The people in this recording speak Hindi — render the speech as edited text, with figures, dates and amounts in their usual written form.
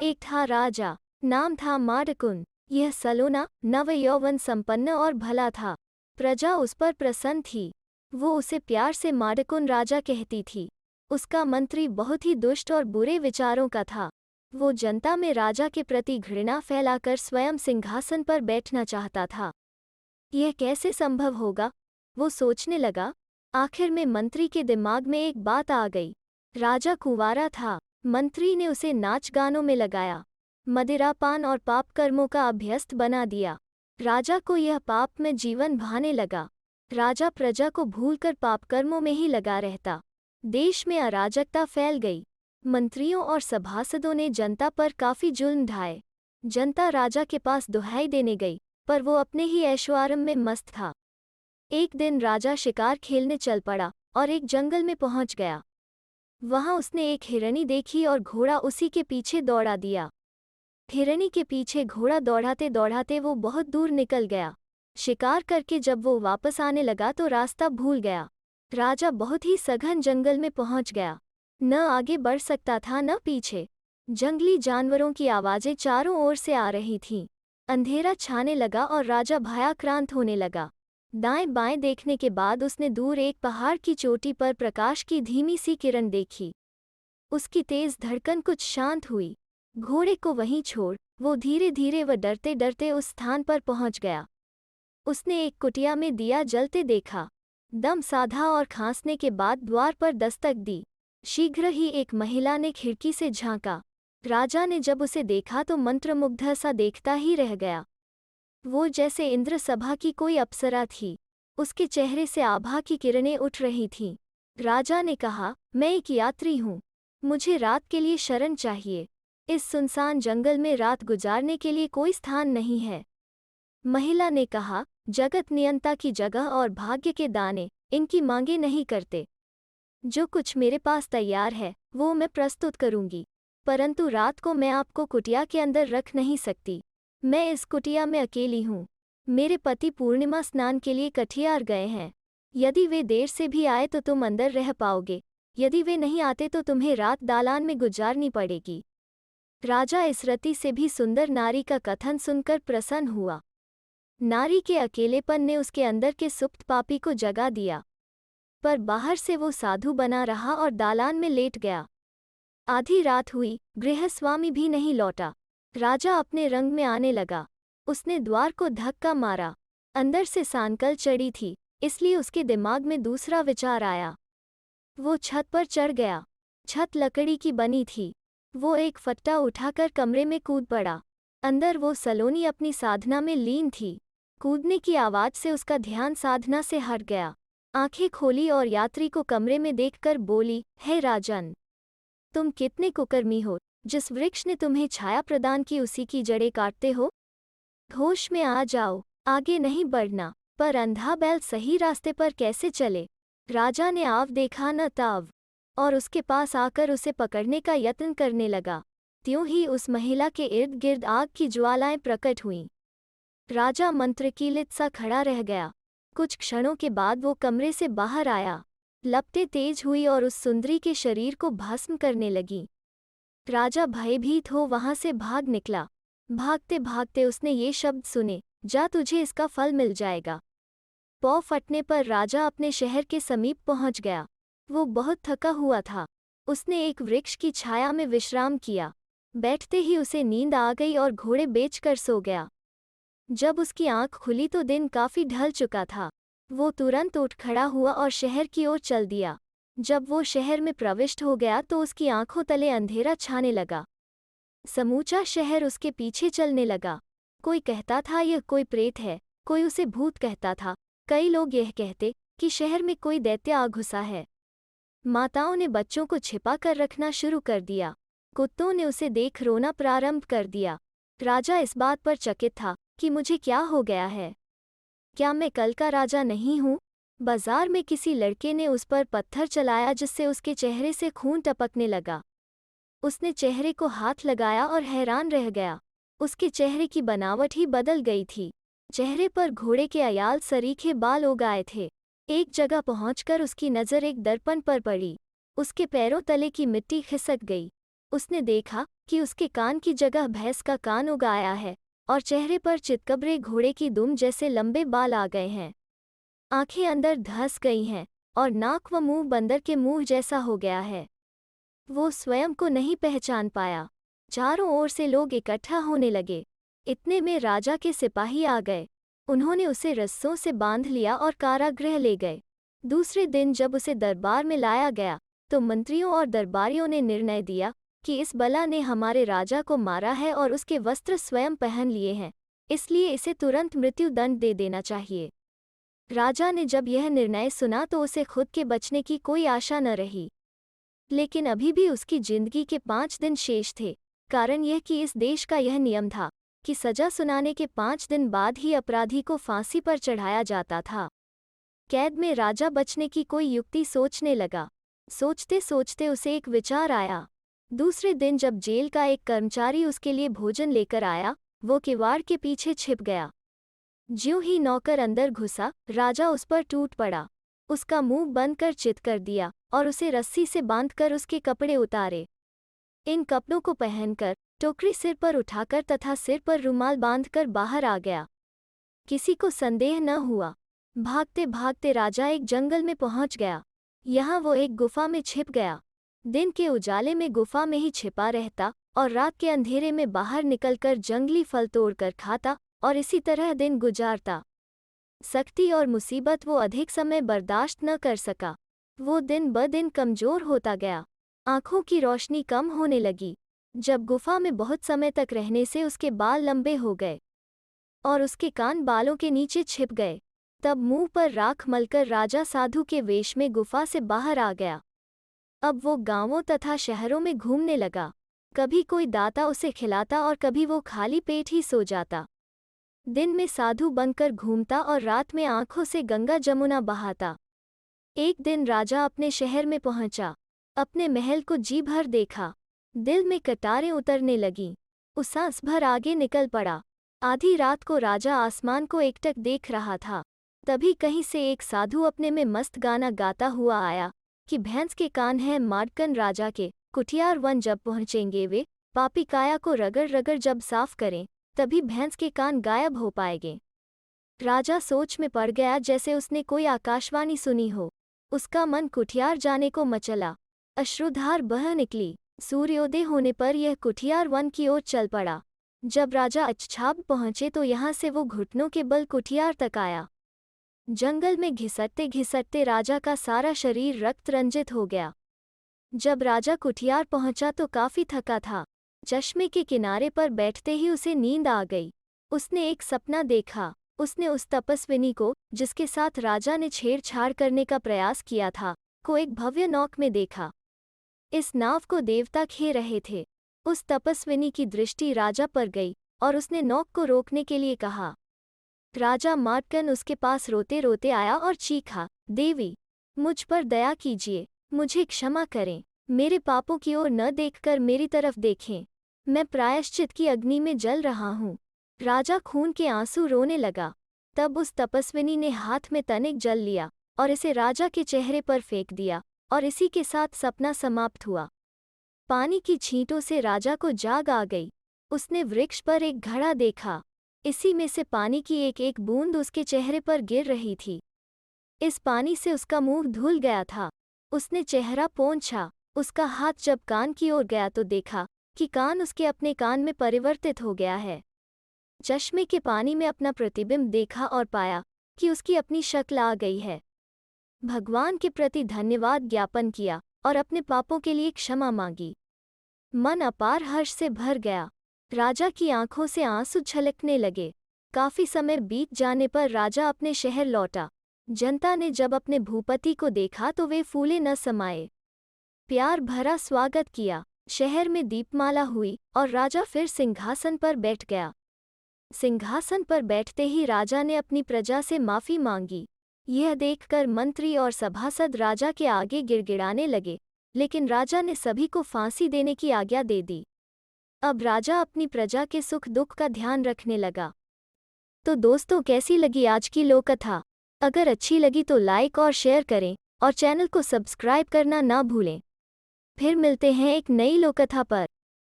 एक था राजा, नाम था माडकुन। यह सलोना, नव यौवन संपन्न और भला था। प्रजा उस पर प्रसन्न थी। वो उसे प्यार से माडकुन राजा कहती थी। उसका मंत्री बहुत ही दुष्ट और बुरे विचारों का था। वो जनता में राजा के प्रति घृणा फैलाकर स्वयं सिंहासन पर बैठना चाहता था। यह कैसे संभव होगा? वो सोचने लगा। आखिर में मंत्री के दिमाग में एक बात आ गई। राजा कुंवारा था। मंत्री ने उसे नाच गानों में लगाया, मदिरापान और पाप कर्मों का अभ्यस्त बना दिया। राजा को यह पाप में जीवन भाने लगा। राजा प्रजा को भूलकर पाप कर्मों में ही लगा रहता। देश में अराजकता फैल गई। मंत्रियों और सभासदों ने जनता पर काफी जुल्म ढाए। जनता राजा के पास दुहाई देने गई, पर वो अपने ही ऐशोआराम में मस्त था। एक दिन राजा शिकार खेलने चल पड़ा और एक जंगल में पहुंच गया। वहां उसने एक हिरनी देखी और घोड़ा उसी के पीछे दौड़ा दिया। हिरनी के पीछे घोड़ा दौड़ाते दौड़ाते वो बहुत दूर निकल गया। शिकार करके जब वो वापस आने लगा तो रास्ता भूल गया। राजा बहुत ही सघन जंगल में पहुंच गया। न आगे बढ़ सकता था न पीछे। जंगली जानवरों की आवाजें चारों ओर से आ रही थीं। अंधेरा छाने लगा और राजा भयाक्रांत होने लगा। दाएं बाएं देखने के बाद उसने दूर एक पहाड़ की चोटी पर प्रकाश की धीमी सी किरण देखी। उसकी तेज धड़कन कुछ शांत हुई। घोड़े को वहीं छोड़ वो धीरे धीरे व डरते डरते उस स्थान पर पहुंच गया। उसने एक कुटिया में दिया जलते देखा। दम साधा और खांसने के बाद द्वार पर दस्तक दी। शीघ्र ही एक महिला ने खिड़की से झांका। राजा ने जब उसे देखा तो मंत्रमुग्ध सा देखता ही रह गया। वो जैसे इंद्र सभा की कोई अप्सरा थी। उसके चेहरे से आभा की किरणें उठ रही थीं। राजा ने कहा, मैं एक यात्री हूँ। मुझे रात के लिए शरण चाहिए। इस सुनसान जंगल में रात गुजारने के लिए कोई स्थान नहीं है। महिला ने कहा, जगत नियंता की जगह और भाग्य के दाने इनकी मांगे नहीं करते। जो कुछ मेरे पास तैयार है वो मैं प्रस्तुत करूंगी, परंतु रात को मैं आपको कुटिया के अंदर रख नहीं सकती। मैं इस कुटिया में अकेली हूँ। मेरे पति पूर्णिमा स्नान के लिए कठियार गए हैं। यदि वे देर से भी आए तो तुम अंदर रह पाओगे। यदि वे नहीं आते तो तुम्हें रात दालान में गुजारनी पड़ेगी। राजा इस रति से भी सुंदर नारी का कथन सुनकर प्रसन्न हुआ। नारी के अकेलेपन ने उसके अंदर के सुप्त पापी को जगा दिया, पर बाहर से वो साधु बना रहा और दालान में लेट गया। आधी रात हुई, गृहस्वामी भी नहीं लौटा। राजा अपने रंग में आने लगा। उसने द्वार को धक्का मारा। अंदर से सानकल चढ़ी थी, इसलिए उसके दिमाग में दूसरा विचार आया। वो छत पर चढ़ गया। छत लकड़ी की बनी थी। वो एक फट्टा उठाकर कमरे में कूद पड़ा। अंदर वो सलोनी अपनी साधना में लीन थी। कूदने की आवाज से उसका ध्यान साधना से हट गया। आंखें खोली और यात्री को कमरे में देखकर बोली, हे राजन, तुम कितने कुकर्मी हो। जिस वृक्ष ने तुम्हें छाया प्रदान की उसी की जड़ें काटते हो। होश में आ जाओ, आगे नहीं बढ़ना। पर अंधा बैल सही रास्ते पर कैसे चले। राजा ने आव देखा न ताव, और उसके पास आकर उसे पकड़ने का यत्न करने लगा। त्यों ही उस महिला के इर्द गिर्द आग की ज्वालाएं प्रकट हुईं। राजा मंत्रकीलित सा खड़ा रह गया। कुछ क्षणों के बाद वो कमरे से बाहर आया। लपटें तेज हुई और उस सुंदरी के शरीर को भस्म करने लगी। राजा भयभीत हो वहां से भाग निकला। भागते भागते उसने ये शब्द सुने, जा तुझे इसका फल मिल जाएगा। पौ फटने पर राजा अपने शहर के समीप पहुंच गया। वो बहुत थका हुआ था। उसने एक वृक्ष की छाया में विश्राम किया। बैठते ही उसे नींद आ गई और घोड़े बेचकर सो गया। जब उसकी आंख खुली तो दिन काफी ढल चुका था। वो तुरंत उठ खड़ा हुआ और शहर की ओर चल दिया। जब वो शहर में प्रविष्ट हो गया तो उसकी आंखों तले अंधेरा छाने लगा। समूचा शहर उसके पीछे चलने लगा। कोई कहता था यह कोई प्रेत है, कोई उसे भूत कहता था। कई लोग यह कहते कि शहर में कोई दैत्य आ घुसा है। माताओं ने बच्चों को छिपा कर रखना शुरू कर दिया। कुत्तों ने उसे देख रोना प्रारंभ कर दिया। राजा इस बात पर चकित था कि मुझे क्या हो गया है। क्या मैं कल का राजा नहीं हूँ? बाजार में किसी लड़के ने उस पर पत्थर चलाया जिससे उसके चेहरे से खून टपकने लगा। उसने चेहरे को हाथ लगाया और हैरान रह गया। उसके चेहरे की बनावट ही बदल गई थी। चेहरे पर घोड़े के अयाल सरीखे बाल उग आए थे। एक जगह पहुंचकर उसकी नज़र एक दर्पण पर पड़ी। उसके पैरों तले की मिट्टी खिसक गई। उसने देखा कि उसके कान की जगह भैंस का कान उगाया है और चेहरे पर चितकबरे घोड़े की दुम जैसे लंबे बाल आ गए हैं। आंखें अंदर धंस गई हैं और नाक व मुंह बंदर के मुंह जैसा हो गया है। वो स्वयं को नहीं पहचान पाया। चारों ओर से लोग इकट्ठा होने लगे। इतने में राजा के सिपाही आ गए। उन्होंने उसे रस्सों से बांध लिया और कारागृह ले गए। दूसरे दिन जब उसे दरबार में लाया गया तो मंत्रियों और दरबारियों ने निर्णय दिया कि इस बला ने हमारे राजा को मारा है और उसके वस्त्र स्वयं पहन लिए हैं, इसलिए इसे तुरंत मृत्यु दंड दे देना चाहिए। राजा ने जब यह निर्णय सुना तो उसे खुद के बचने की कोई आशा न रही। लेकिन अभी भी उसकी जिंदगी के 5 दिन शेष थे। कारण यह कि इस देश का यह नियम था कि सजा सुनाने के 5 दिन बाद ही अपराधी को फांसी पर चढ़ाया जाता था। कैद में राजा बचने की कोई युक्ति सोचने लगा। सोचते सोचते उसे एक विचार आया। दूसरे दिन जब जेल का एक कर्मचारी उसके लिए भोजन लेकर आया, वो किवाड़ के पीछे छिप गया। ज्यों ही नौकर अंदर घुसा, राजा उस पर टूट पड़ा, उसका मुंह बंद कर चित कर दिया और उसे रस्सी से बांधकर उसके कपड़े उतारे। इन कपड़ों को पहनकर, टोकरी सिर पर उठाकर तथा सिर पर रुमाल बांधकर बाहर आ गया। किसी को संदेह न हुआ। भागते भागते राजा एक जंगल में पहुंच गया। यहाँ वो एक गुफा में छिप गया। दिन के उजाले में गुफा में ही छिपा रहता और रात के अंधेरे में बाहर निकलकर जंगली फल तोड़कर खाता और इसी तरह दिन गुजारता। सख्ती और मुसीबत वो अधिक समय बर्दाश्त न कर सका। वो दिन ब दिन कमजोर होता गया। आंखों की रोशनी कम होने लगी। जब गुफा में बहुत समय तक रहने से उसके बाल लंबे हो गए और उसके कान बालों के नीचे छिप गए, तब मुंह पर राख मलकर राजा साधु के वेश में गुफा से बाहर आ गया। अब वो गांवों तथा शहरों में घूमने लगा। कभी कोई दाता उसे खिलाता और कभी वो खाली पेट ही सो जाता। दिन में साधु बनकर घूमता और रात में आंखों से गंगा जमुना बहाता। एक दिन राजा अपने शहर में पहुंचा। अपने महल को जी भर देखा। दिल में कटारें उतरने लगीं। उस सांस भर आगे निकल पड़ा। आधी रात को राजा आसमान को एकटक देख रहा था। तभी कहीं से एक साधु अपने में मस्त गाना गाता हुआ आया कि भैंस के कान हैं माडकन राजा के, कुठियार वन जब पहुंचेंगे वे, पापी काया को रगड़ रगड़ जब साफ करें, तभी भैंस के कान गायब हो पाएंगे। राजा सोच में पड़ गया जैसे उसने कोई आकाशवाणी सुनी हो। उसका मन कुठियार जाने को मचला। अश्रुधार बह निकली। सूर्योदय होने पर यह कुठियार वन की ओर चल पड़ा। जब राजा अच्छाब पहुंचे तो यहाँ से वो घुटनों के बल कुठियार तक आया। जंगल में घिसटते घिसटते राजा का सारा शरीर रक्त रंजित हो गया। जब राजा कुठियार पहुंचा तो काफी थका था। चश्मे के किनारे पर बैठते ही उसे नींद आ गई। उसने एक सपना देखा। उसने उस तपस्विनी को, जिसके साथ राजा ने छेड़छाड़ करने का प्रयास किया था, को एक भव्य नौक में देखा। इस नाव को देवता खे रहे थे। उस तपस्विनी की दृष्टि राजा पर गई और उसने नौक को रोकने के लिए कहा। राजा माडकन उसके पास रोते रोते आया और चीखा, देवी, मुझ पर दया कीजिए, मुझे क्षमा करें, मेरे पापों की ओर न देखकर मेरी तरफ देखें, मैं प्रायश्चित की अग्नि में जल रहा हूँ। राजा खून के आंसू रोने लगा। तब उस तपस्विनी ने हाथ में तनिक जल लिया और इसे राजा के चेहरे पर फेंक दिया और इसी के साथ सपना समाप्त हुआ। पानी की छींटों से राजा को जाग आ गई। उसने वृक्ष पर एक घड़ा देखा। इसी में से पानी की एक एक बूंद उसके चेहरे पर गिर रही थी। इस पानी से उसका मुंह धुल गया था। उसने चेहरा पोंछा। उसका हाथ जब कान की ओर गया तो देखा कि कान उसके अपने कान में परिवर्तित हो गया है। चश्मे के पानी में अपना प्रतिबिंब देखा और पाया कि उसकी अपनी शक्ल आ गई है। भगवान के प्रति धन्यवाद ज्ञापन किया और अपने पापों के लिए क्षमा मांगी। मन अपार हर्ष से भर गया। राजा की आंखों से आंसू छलकने लगे। काफी समय बीत जाने पर राजा अपने शहर लौटा। जनता ने जब अपने भूपति को देखा तो वे फूले न समाये। प्यार भरा स्वागत किया। शहर में दीपमाला हुई और राजा फिर सिंहासन पर बैठ गया। सिंहासन पर बैठते ही राजा ने अपनी प्रजा से माफी मांगी। यह देखकर मंत्री और सभासद राजा के आगे गिड़गिड़ाने लगे, लेकिन राजा ने सभी को फांसी देने की आज्ञा दे दी। अब राजा अपनी प्रजा के सुख दुख का ध्यान रखने लगा। तो दोस्तों, कैसी लगी आज की लोककथा? अगर अच्छी लगी तो लाइक और शेयर करें और चैनल को सब्सक्राइब करना ना भूलें। फिर मिलते हैं एक नई लोककथा पर।